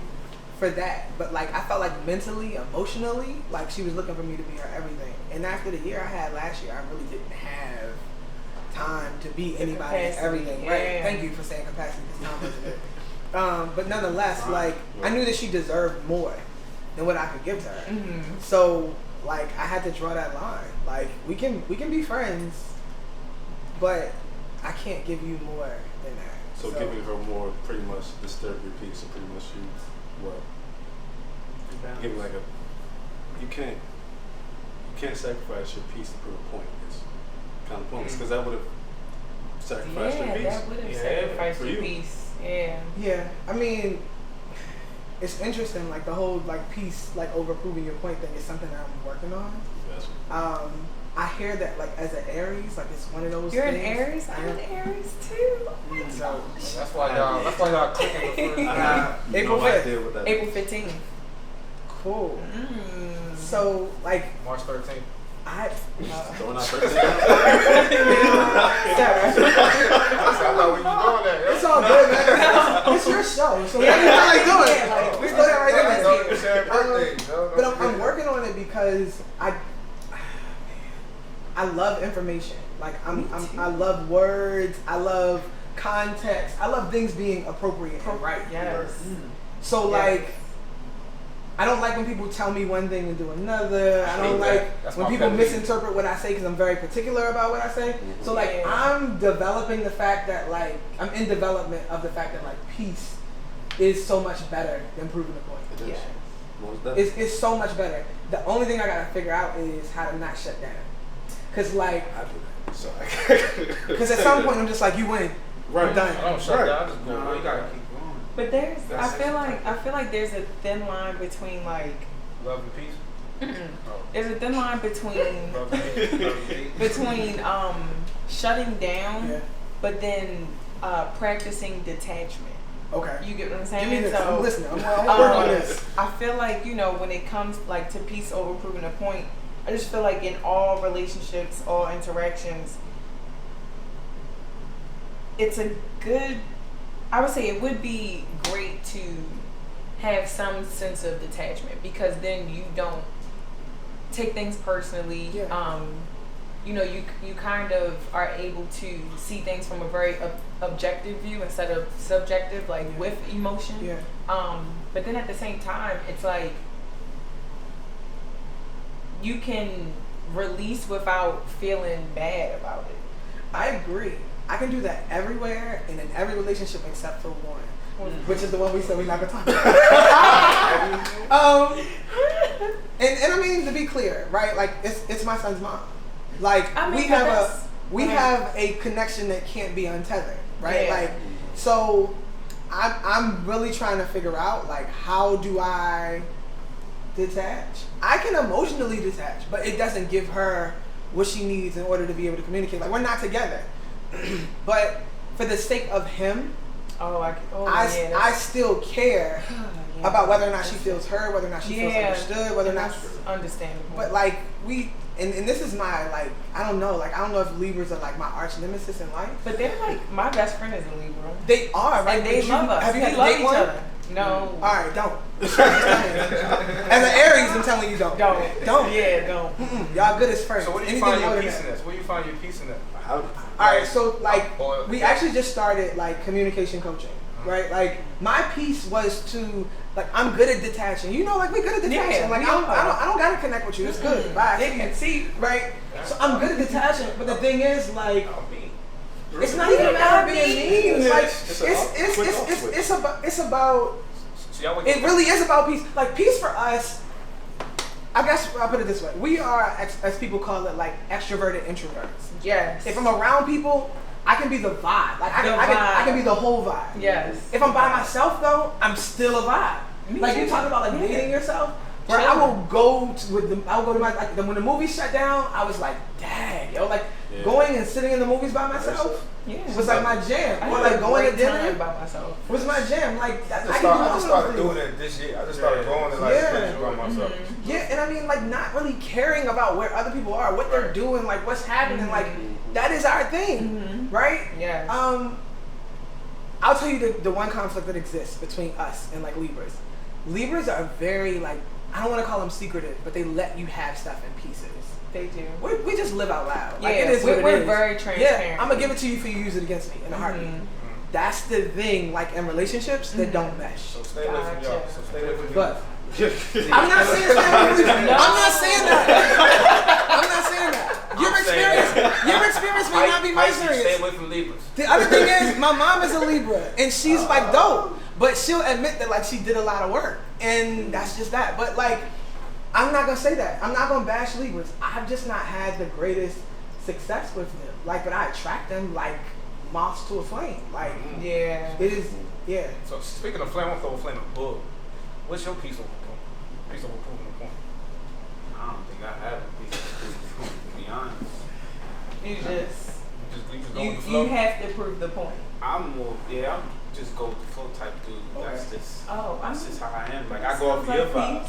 for that. But like, I felt like mentally, emotionally, like she was looking for me to be her everything. And after the year I had last year, I really didn't have time to be anybody's everything. Yeah. Right? Thank you for saying capacity, because time wasn't it. But nonetheless, like, I knew that she deserved more than what I could give to her. Mm-hmm. So like, I had to draw that line. Like, we can be friends, but I can't give you more than that. So giving her more pretty much disturb your peace, and pretty much you what? Giving like you can't sacrifice your peace to prove a point. It's kind of pointless, because that would have sacrificed your peace. That would have sacrificed your peace. Yeah. Yeah, I mean, it's interesting. Like, the whole like peace, like over proving your point thing is something that I'm working on. Yes. I hear that, like, as an Aries, like, it's one of those You're things. an Aries? I'm an Aries too. So That's why y'all clicking the first. April 5th. April 15th. Cool. So, like, March 13th. I Throwing out 13. I thought we was doing that. it's all good, man. It's your show, so what do you like doing? Yeah, like, We put it right there. Birthday. But I'm working on it because I love information. Like, I love words. I love context. I love things being appropriate and right. Yes. So like, I don't like when people tell me one thing and do another. I don't like when people misinterpret what I say, because I'm very particular about what I say. So like, I'm developing the fact that, like, I'm in development of the fact that, like, peace is so much better than proving the point. It is. Yeah. It's so much better. The only thing I gotta figure out is how to not shut down. Cause like, I do that. So because at some point I'm just like, you win. Right. I'm done. I don't shut down. I just go. No, you gotta keep going. But I feel like there's a thin line between, like, Love and peace. there's a thin line between Love and peace. between shutting down, Yeah. but then practicing detachment. Okay. You get what I'm Give saying? me this. So, I'm listening. I'm working on this. I feel like, you know, when it comes, like, to peace over proving a point, I just feel like in all relationships, all interactions, it's a good, I would say it would be great to have some sense of detachment, because then you don't take things personally. Yeah. You know, you kind of are able to see things from a very objective view instead of subjective, like with emotion. Yeah. But then at the same time, it's like you can release without feeling bad about it. I agree. I can do that everywhere and in every relationship except for one, which is the one we said we're not gonna talk about. And I mean, to be clear, right? Like, it's my son's mom. Like, I mean, we have a connection that can't be untethered, right? Yeah. Like, so I'm really trying to figure out, like, how do I detach? I can emotionally detach, but it doesn't give her what she needs in order to be able to communicate. Like, we're not together, but for the sake of him, I still care about whether or not she feels heard, whether or not she feels understood, whether or not understandable. But like, and this is my, like, I don't know if Libras are like my arch nemesis in life. But they're like, my best friend is a Libra. They are, right? And they love us. Have you had to love date each one? other. No. Alright, don't. As an Aries, I'm telling you, don't. Don't. Yeah, don't. Y'all good as first. So where do you Anything find your more than peace that. in this? Where do you find your peace in that? Alright, so like, we actually just started like communication coaching, right? Like, my piece was to, like, I'm good at detaching. You know, like, we're good at detaching. Yeah, like, we I don't gotta connect with you. It's good. Bye. See, Right? So I'm good at detaching, but the thing is, like, Me. it's not even about being mean. It's like, it's about. It really is about peace. Like, peace for us, I guess I'll put it this way. We are, as people call it, like, extroverted introverts. yes. If I'm around people, I can be the vibe. Like I can be the whole vibe. Yes. If I'm by myself though, I'm still a vibe. Me Like too. you talking about like Yeah. dating yourself. Where I will go to I will go to my like when the movie shut down, I was like, dang, yo, like going and sitting in the movies by myself was like my jam. Or like going to dinner by myself was my jam. Like I I just started doing it this year. I just started going and like spending by myself. Yeah, and I mean like not really caring about where other people are, what they're doing, like what's happening. Like that is our thing, right? Yeah. I'll tell you the one conflict that exists between us and like Libras. Libras are very like, I don't want to call them secretive, but they let you have stuff in pieces. They do. We just live out loud. Yeah, like, it is what it we're is. very transparent. Yeah, I'm gonna give it to you for you use it against me in a heartbeat. That's the thing, like in relationships that don't mesh. So stay away from y'all. So stay away from me. But I'm not saying that. I'm not saying that. I'm not saying that. Your experience may not be my experience. Stay away from Libras. The other thing is, my mom is a Libra, and she's like dope, but she'll admit that like she did a lot of work, and that's just that. But like, I'm not gonna say that. I'm not gonna bash Libras. I've just not had the greatest success with them. Like, but I attract them like moths to a flame. Like, Yeah. it is. Yeah. So speaking of flame, I'm throwing a flame of bull. What's your piece of improvement point? I don't think I have a piece of proof, to be honest. You just You just go with the flow. you have to prove the point. I'm just go with the flow type dude. That's just that's just how I am. Like I go off your vibe.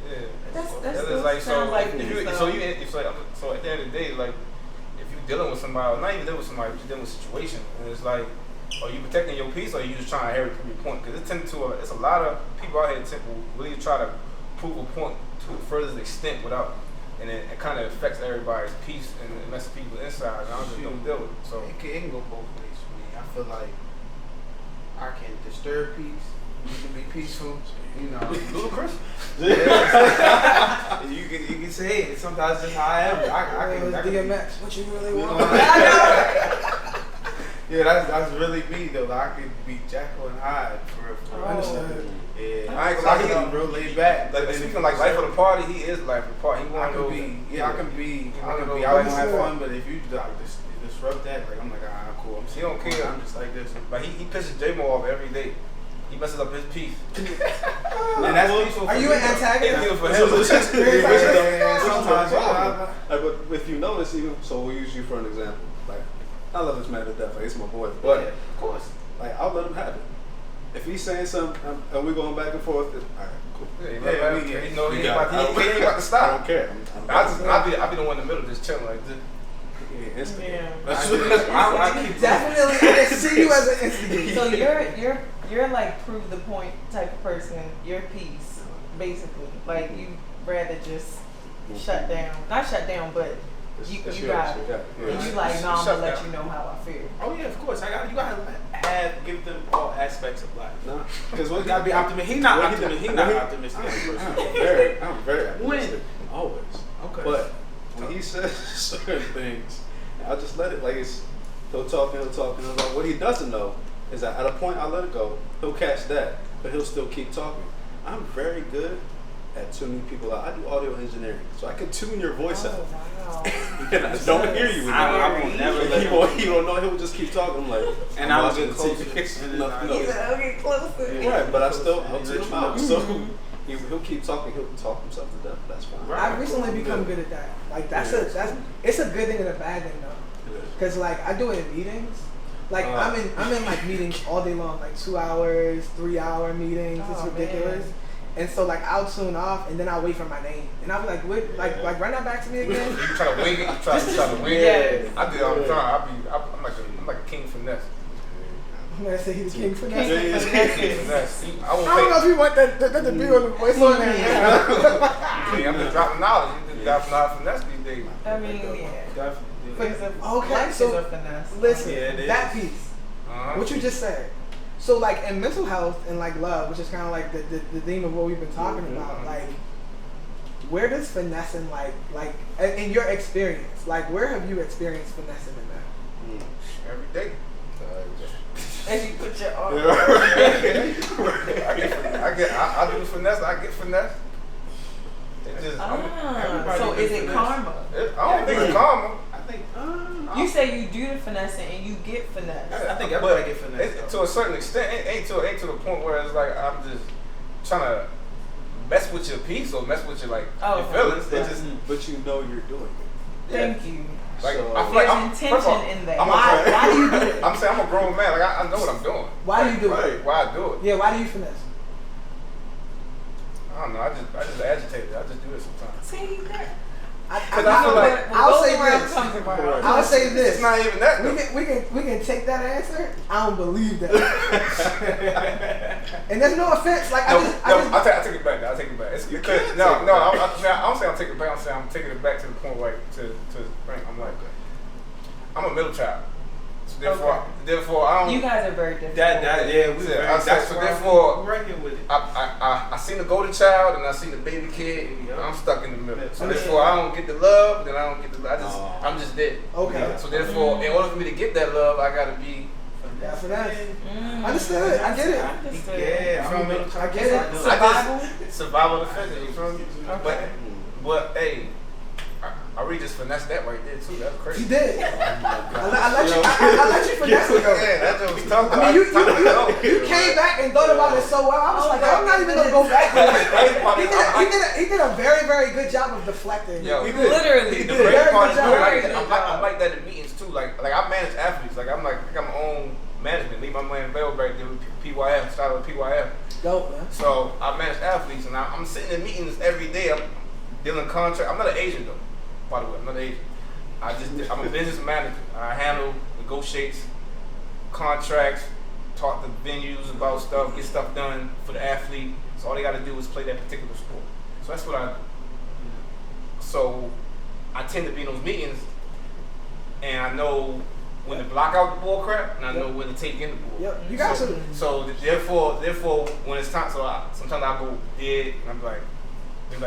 Yeah. That's It's like sounds like me, so at the end of the day, like if you're dealing with somebody, or not even dealing with somebody, you're dealing with a situation, and it's like, are you protecting your peace, or are you just trying to prove your point? Because it's a lot of people out here that will really try to prove a point to the furthest extent without, and it kind of affects everybody's peace and it messes people inside. And I just don't deal with it. So It can go both ways for me. I feel like I can disturb peace. You can be peaceful. You know, ludicrous. you can say it. Sometimes it's how I am. I can DMX. What you really want? Yeah, that's really me though. Like, I could be Jekyll and Hyde for real. I understand. Yeah, I ain't I gonna lie, can be real laid back. Like speaking like life of the party, he is life of the party. He I want to can be, I can be out and have fun, but if you like disrupt that, like I'm like, cool. He don't care. I'm just like this. Like he pisses J-Mo off every day. He messes up his peace. And that's peaceful. Are you an antagonist? For him. Sometimes, but if you notice, even so, we'll use you for an example. Like, I love this man to death. Like, it's my boy, but of course, like I'll let him have it. If he's saying something and we're going back and forth, all right, cool. You know he ain't about to stop. I don't care. I'll be the one in the middle just chilling like this. Yeah. I keep Definitely, I can see you as an instigator. So you're like prove the point type of person. Your piece, basically. Like you rather just shut down, not shut down, but you got it. And you like, no, I'm gonna let you know how I feel. Oh yeah, of course. You gotta give them all aspects of life. No, because what You gotta be optimistic. He's not optimistic. He's not optimistic. I'm very optimistic. Always. Okay. But when he says certain things, I'll just let it. Like he'll talk. What he doesn't know is that at a point I let it go. He'll catch that, but he'll still keep talking. I'm very good at tuning people out. I do audio engineering, so I can tune your voice out. Wow. And I don't hear you. I will never let He won't know. He'll just keep talking. I'm like, and I'm I'll watching get the closer. TV. And then He said, "I'll get closer." Right, but I'll tune him out. So he'll keep talking. He'll talk himself to death. That's fine. I've recently become good at that. Like it's a good thing and a bad thing though. Cause like I do it in meetings. Like I'm in like meetings all day long, like 2 hours, 3 hour meetings. It's ridiculous. Man. And so like I'll tune off and then I'll wait for my name. And I'll be like, what? Like run that back to me again. You try to wing it. You try to wing it. I do it all the time. I'm like a king finesse. I'm gonna say he's the king finesse. King finesse. I don't know if you want that to be on the voice on there. I'm just dropping knowledge. You just dropping knowledge finesse these days. I mean, yeah. Definitely. Okay, so finesse. listen, that piece, what you just said. So like in mental health and like love, which is kind of like the theme of what we've been talking about, like where does finessing like in your experience, like where have you experienced finessing in that? Every day. As you put your arm. I do the finesse. I get finesse. It just, so is it karma? I don't think it's karma. think. You say you do the finessing and you get finesse. I think everybody get finesse. To a certain extent, it ain't to the point where it's like I'm just trying to mess with your peace or mess with your your feelings. It's just, but you know you're doing it. Thank you. like So- I feel like There's intention in that. Why do you do it? I'm saying I'm a grown man. Like I know what I'm doing. Why do you do it? Right. Why I do it? Yeah, why do you finesse? I don't know. I just agitated. I just do it sometimes. See that? Because I feel like I'll say this. Right. I'll say this. it's not even that. We can take that answer. I don't believe that. And there's no offense. Like I take it back. I take it back. It's because I'm saying I'm taking it back. I'm saying I'm taking it back to the point where to Frank. I'm like, I'm a middle child. So therefore I don't. You guys are very different. Therefore, we're right here with it. I seen the golden child and I seen the baby kid. Yeah. I'm stuck in the middle. So Okay. therefore, I don't get the love. Then I don't get the. I'm just dead. Okay. So therefore, in order for me to get that love, I gotta be. Yeah, finesse. Understood. I get it. Understood. Yeah, I'm a middle child. I get it. Survival. Survival of the fittest. You feel me? Okay. But hey, I really just finessed that right there too. That's crazy. You did. I let you finesse it though. Yeah, that's what we talking about. I mean, you came back and thought about it so well. I was like, I'm not even gonna go back to it. He did a very, very good job of deflecting. Yo, He did. Literally. The great part is Very good I'm like that in meetings too. Like I manage athletes. Like I got my own management. Leave my man Bell back there with PYF. Shout out to PYF. Dope, man. So I manage athletes, and I'm sitting in meetings every day. I'm dealing contract. I'm not an agent though. By the way, I'm not an agent. I'm a business manager. I handle, negotiates, contracts, talk to venues about stuff, get stuff done for the athlete. So all they got to do is play that particular sport. So that's what I do. So I tend to be in those meetings, and I know when to block out the bull crap, and I know when to take in the bull. Yep, you got to. So therefore, when it's time, sometimes I go dead, and I'm like. They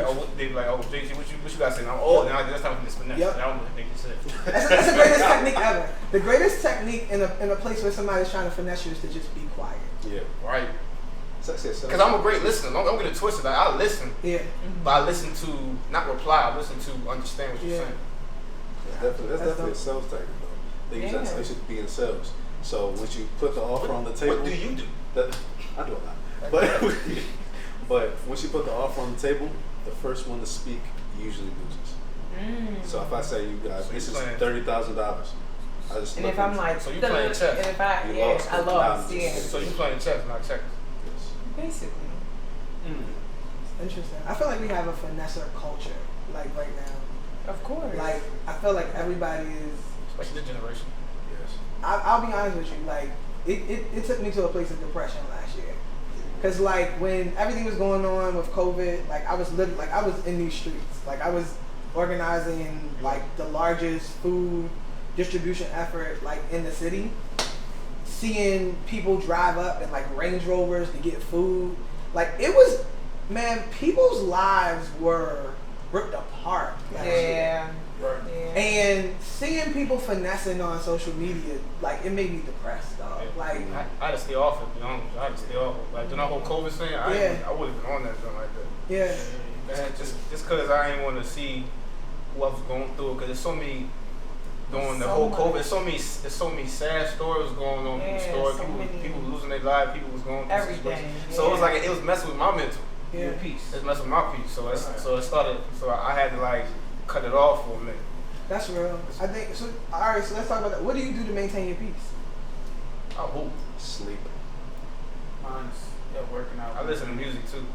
be like, oh, JC, what you got to say? Now, now that's time for this finesse. Yep. I don't want to make you sick. That's the greatest technique ever. The greatest technique in a place where somebody's trying to finesse you is to just be quiet. Yeah. Right. Because I'm a great listener. Don't get it twisted. Like, I listen, Yeah. but I listen to not reply. I listen to understand what you're saying. That's definitely a sales tactic, though. They use that. They should be in sales. So once you put the offer on the table, What do you do? I do a lot. But once you put the offer on the table, the first one to speak usually loses. So if I say you guys, this is $30,000, I just And if I'm like, so you playing chess. and if I, You yeah, lost. I lost, Now, yeah. So you playing chess, not checkers. Basically. Interesting. I feel like we have a finesser culture, like right now. Of course. Like I feel like everybody is. Especially this generation. Yes. I'll be honest with you. Like it took me to a place of depression last year. Cause like when everything was going on with COVID, like I was literally like I was in these streets. Like I was organizing like the largest food distribution effort like in the city. Seeing people drive up in like Range Rovers to get food. Like it was, man, people's lives were ripped apart last year. Right. Yeah. And seeing people finessing on social media, like it made me depressed, dog. Yeah. Like I had to stay off it, you know. I had to stay off it. Like during that whole COVID thing, I would have been on that thing like that. yeah. Man, just cause I ain't want to see who I was going through, cause there's so many during the whole COVID. There's so many sad stories going on. Yeah, Stories, so people losing their lives. People was going through Everything. situations. So it was like it was messing with my mental. Yeah. Peace. It's messing with my peace. So it started. So I had to like cut it off for a minute. That's real. I think so. All right, so let's talk about that. What do you do to maintain your peace? I hope. Sleep. Mine's working out. I listen to music too.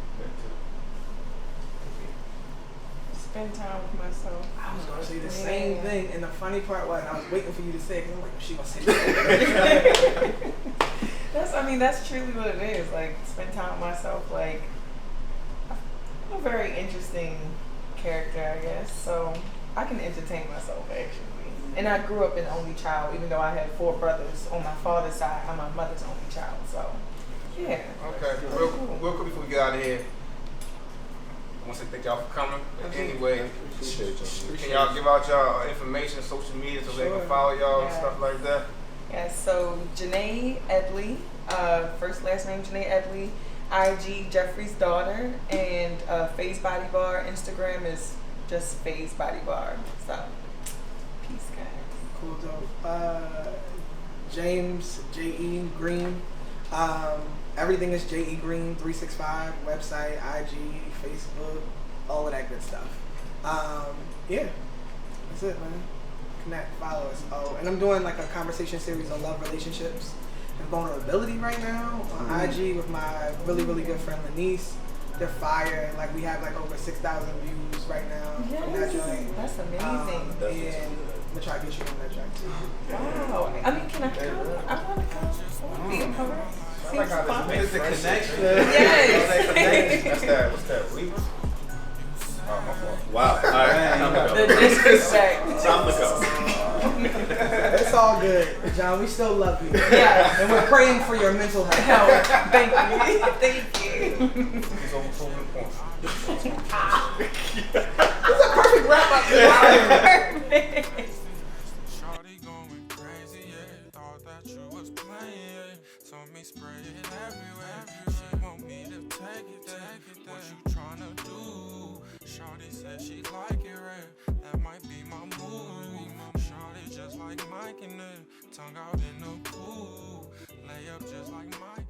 Spend time with myself. I was gonna say the same thing, and the funny part was I was waiting for you to say it because I'm like, she gonna say that. That's truly what it is. Like spend time with myself. Like I'm a very interesting character, I guess. So I can entertain myself actually. And I grew up an only child, even though I had 4 brothers on my father's side. I'm my mother's only child. So yeah. Okay. Real quick before we get out of here. I want to thank y'all for coming. Anyway, can y'all give out y'all information, social media, so they can follow y'all and stuff like that? Yeah, so Janae Edly, first last name Janae Edly, IG Jeffrey's daughter, and Phase Body Bar. Instagram is just Phase Body Bar. So, peace, guys. Cool, dope. James, J.E Green. Everything is J.E Green 365, website, IG, Facebook, all of that good stuff. Yeah, that's it, man. Connect, follow us. Oh, and I'm doing like a conversation series on love, relationships, and vulnerability right now on IG with my really, really good friend Lanice. They're fire. Like we have like over 6,000 views right now from that joint. That's amazing. And I'm gonna try to get you on that track too. Wow. I mean, can I come? I want to come. I want to be a part. I like how Seems this It's the makes connection. Yes. That's that. What's that? Weaver? Oh, my fault. Wow. All right. Time to The go. disrespect. Time to go. It's all good, John. We still love you. Yeah. And we're praying for your mental health. No, thank you. Thank you. He's over proving the point. It's a perfect wrap up. Shawty going crazy, yeah. Thought that you was playing, yeah. Told me spray it everywhere. She want me to take it. What you tryna do? Shawty said she like it red. That might be my move. Shawty just like Mike in the tongue out in the pool. Lay up just like Mike.